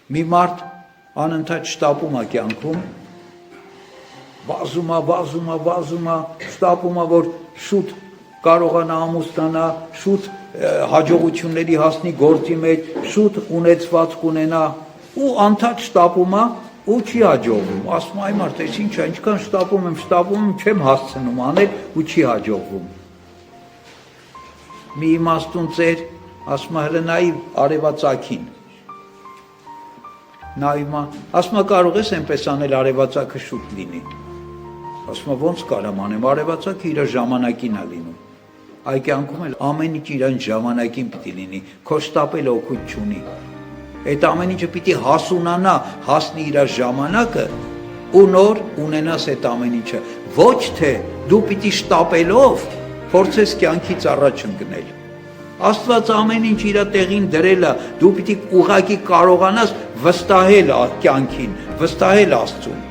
Մի մարդ անընդհատ շտապում է կյանքում, վազում է, շտապում է, որ շուտ կարողանա ամուսնանա, շուտ հաջողությունների հասնի գործի մեջ, շուտ ունեցվածք ունենա, ու անընդհատ շտապում է ու չի հաջողվում, ասում այ մարդ, ես ինչ է, ինչքան շտապում եմ, չեմ հասցնում անել ու չի հաջողվում։ Մի իմաստուն ծեր, ասում է հələ նայի արևածագին, ասում է կարող ես այնպես անել արևածագը շուտ լինի, ասում է ոնց կարամ անեմ, արևածագը իր ժամանակին է լինում, այ կյանքում էլ ամեն ինչ իր ժամանակին պիտի լինի, քո շտապել օգուտ չունի, այդ ամեն ինչը պիտի հասունանա, հասնի իր ժամանակը ու նոր ունենաս այդ ամեն ինչը, ոչ թե դու պիտի շտապելով փորձես կյանքից առաջ ընկնել, Աստված ամեն ինչ իր տեղին դրել է, դու պիտի ուղղակի կարողանաս վստահել կյանքին, վստահել Աստծուն։